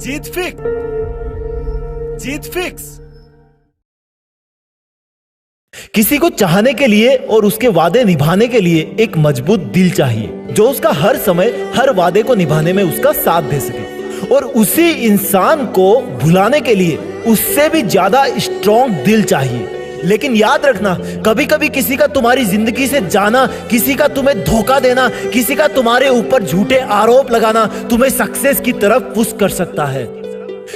जीत fix. जीत fix. किसी को चाहने के लिए और उसके वादे निभाने के लिए एक मजबूत दिल चाहिए जो उसका हर समय हर वादे को निभाने में उसका साथ दे सके, और उसी इंसान को भुलाने के लिए उससे भी ज्यादा स्ट्रॉन्ग दिल चाहिए। लेकिन याद रखना, कभी कभी किसी का तुम्हारी जिंदगी से जाना, किसी का तुम्हें धोखा देना, किसी का तुम्हारे ऊपर झूठे आरोप लगाना तुम्हें सक्सेस की तरफ पुश कर सकता है,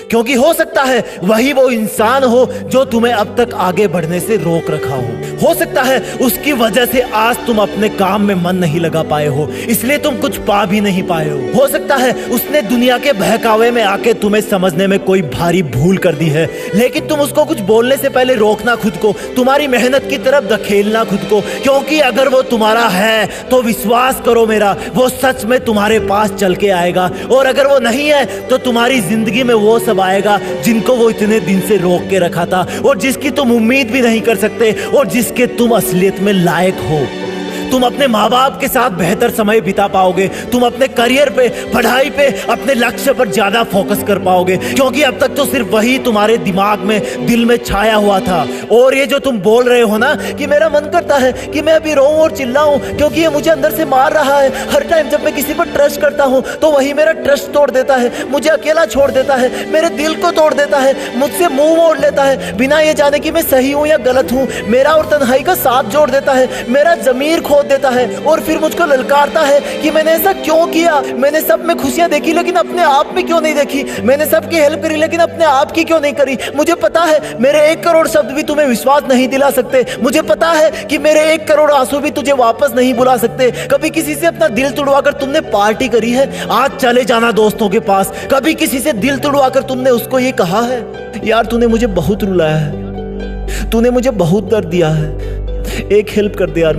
क्योंकि हो सकता है वही वो इंसान हो जो तुम्हें अब तक आगे बढ़ने से रोक रखा हो सकता है उसकी वजह से आज तुम अपने काम में मन नहीं लगा पाए हो, इसलिए तुम कुछ पा भी नहीं पाए हो सकता है उसने दुनिया के बहकावे में आके तुम्हें समझने में कोई भारी भूल कर दी है, लेकिन तुम उसको कुछ बोलने से पहले रोकना खुद को, तुम्हारी मेहनत की तरफ धकेलना खुद को, क्योंकि अगर वो तुम्हारा है तो विश्वास करो मेरा, वो सच में तुम्हारे पास चल के आएगा, और अगर वो नहीं है तो तुम्हारी जिंदगी में वो सब आएगा जिनको वो इतने दिन से रोक के रखा था, और जिसकी तुम उम्मीद भी नहीं कर सकते, और जिसके तुम असलियत में लायक हो। तुम अपने माँ बाप के साथ बेहतर समय बिता पाओगे, तुम अपने करियर पे, पढ़ाई पे, अपने लक्ष्य पर ज्यादा फोकस कर पाओगे, क्योंकि अब तक तो सिर्फ वही तुम्हारे दिमाग में, दिल में छाया हुआ था। और ये जो तुम बोल रहे हो ना कि मेरा मन करता है कि मैं अभी रोऊं और चिल्लाऊं क्योंकि ये मुझे अंदर से मार रहा है, हर टाइम जब मैं किसी पर ट्रस्ट करता हूं तो वही मेरा ट्रस्ट तोड़ देता है, मुझे अकेला छोड़ देता है, मेरे दिल को तोड़ देता है, मुझसे मुंह मोड़ लेता है बिना ये जाने कि मैं सही हूं या गलत हूं, मेरा और तन्हाई का साथ जोड़ देता है, मेरा जमीर खो देता है, और फिर मुझको ललकारता है कि मैंने ऐसा क्यों किया, मैंने सब में खुशियां देखी लेकिन अपने आप में क्यों नहीं देखी, मैंने सबकी हेल्प करी लेकिन अपने आप की क्यों नहीं करी। मुझे पता है मेरे 1 करोड़ शब्द भी तुम्हें विश्वास नहीं दिला सकते, मुझे पता है कि मेरे 1 करोड़ आंसू भी तुझे वापस नहीं बुला सकते। कभी किसी से अपना दिल तुड़वाकर तुमने पार्टी करी है, आज चले जाना दोस्तों के पास। कभी किसी से दिल तुड़वाकर तुमने उसको ये कहा है, यार तूने मुझे बहुत रुलाया है, तूने मुझे बहुत दर्द दिया है, एक हेल्प कर दे यार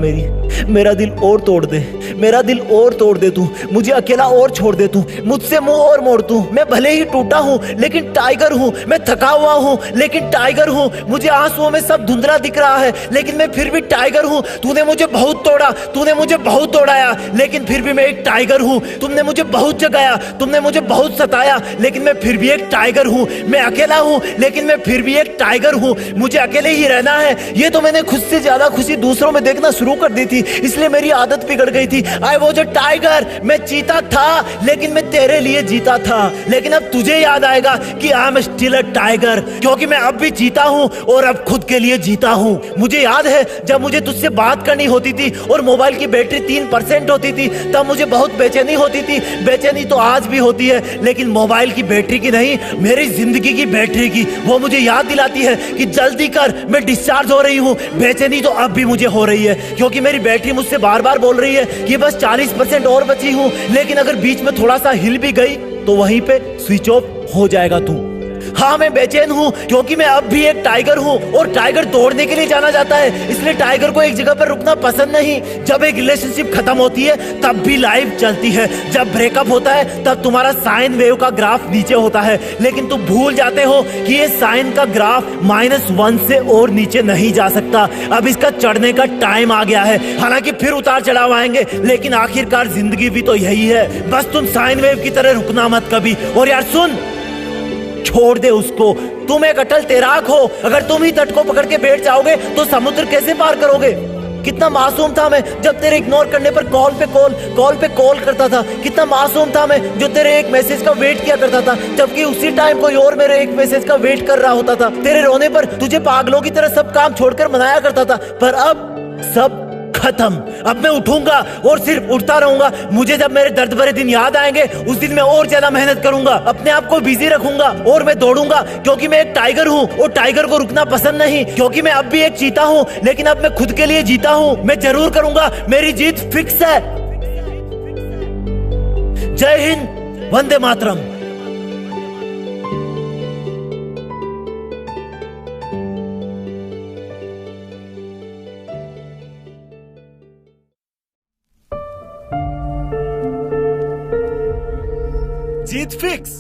मेरा दिल और तोड़ दे, मेरा दिल और तोड़ दे तू, मुझे अकेला और छोड़ दे तू, मुझसे मुंह और मोड़ तू। मैं भले ही टूटा हूं लेकिन टाइगर हूं, मैं थका हुआ हूं लेकिन टाइगर हूं, मुझे आंसुओं में सब धुंधला दिख रहा है लेकिन मैं फिर भी टाइगर हूं। तूने मुझे बहुत तोड़ा, तूने मुझे बहुत तोड़ाया, लेकिन फिर भी मैं एक टाइगर हूं। तुमने मुझे बहुत जगाया, तुमने मुझे बहुत सताया, लेकिन मैं फिर भी एक टाइगर हूं। मैं अकेला हूं लेकिन मैं फिर भी एक टाइगर हूं, मुझे अकेले ही रहना है। ये तो मैंने खुद से ज्यादा खुशी दूसरों में देखना शुरू कर दी थी, इसलिए मेरी आदत बिगड़ गई थी। आई वॉज अ टाइगर, मैं चीता था लेकिन मैं तेरे लिए जीता था। लेकिन अब तुझे याद आएगा कि I am still a tiger, क्योंकि मैं अब भी जीता हूं और अब खुद के लिए जीता हूं। मुझे याद है जब मुझे तुझसे बात करनी होती थी और मोबाइल की बैटरी 3% होती थी, तब मुझे बहुत बेचैनी होती थी। बेचैनी तो आज भी होती है, लेकिन मोबाइल की बैटरी की नहीं, मेरी जिंदगी की बैटरी की। वो मुझे याद दिलाती है कि जल्दी कर, मैं डिस्चार्ज हो रही हूँ। बेचैनी तो अब भी मुझे हो रही है, क्योंकि मेरी बैटरी मुझसे बार बार बोल रही है कि बस 40% और बची हूं, लेकिन अगर बीच में थोड़ा सा हिल भी गई तो वहीं पे स्विच ऑफ हो जाएगा तू। हाँ, मैं बेचैन हूँ क्योंकि मैं अब भी एक टाइगर हूँ, और टाइगर दौड़ने के लिए जाना जाता है, इसलिए टाइगर को एक जगह पर रुकना पसंद नहीं। जब एक रिलेशनशिप खत्म होती है तब भी लाइफ चलती है, जब ब्रेकअप होता है तब तुम्हारा साइन वेव का ग्राफ नीचे होता है, लेकिन तुम भूल जाते हो कि ये साइन का ग्राफ -1 से और नीचे नहीं जा सकता। अब इसका चढ़ने का टाइम आ गया है। हालांकि फिर उतार चढ़ाव आएंगे, लेकिन आखिरकार जिंदगी भी तो यही है। बस तुम साइन वेव की तरह रुकना मत कभी। और यार सुन, छोड़ दे उसको, तुम एक अटल तैराक हो। अगर तुम ही तट को पकड़ के बैठ जाओगे तो समुद्र कैसे पार करोगे। कितना मासूम था मैं जब तेरे इग्नोर करने पर कॉल पे कॉल करता था। कितना मासूम था मैं जो तेरे एक मैसेज का वेट किया करता था, जबकि उसी टाइम कोई और मेरे एक मैसेज का वेट कर रहा होता था। तेरे रोने पर तुझे पागलों की तरह सब काम छोड़कर मनाया करता था, पर अब सब खत्म। अब मैं उठूंगा और सिर्फ उठता रहूंगा। मुझे जब मेरे दर्द भरे दिन याद आएंगे उस दिन मैं और ज्यादा मेहनत करूंगा, अपने आप को बिजी रखूंगा और मैं दौड़ूंगा, क्योंकि मैं एक टाइगर हूं और टाइगर को रुकना पसंद नहीं। क्योंकि मैं अब भी एक चीता हूं, लेकिन अब मैं खुद के लिए जीता हूं। मैं जरूर करूंगा, मेरी जीत फिक्स है। जय हिंद, वंदे मातरम। जीत फिक्स।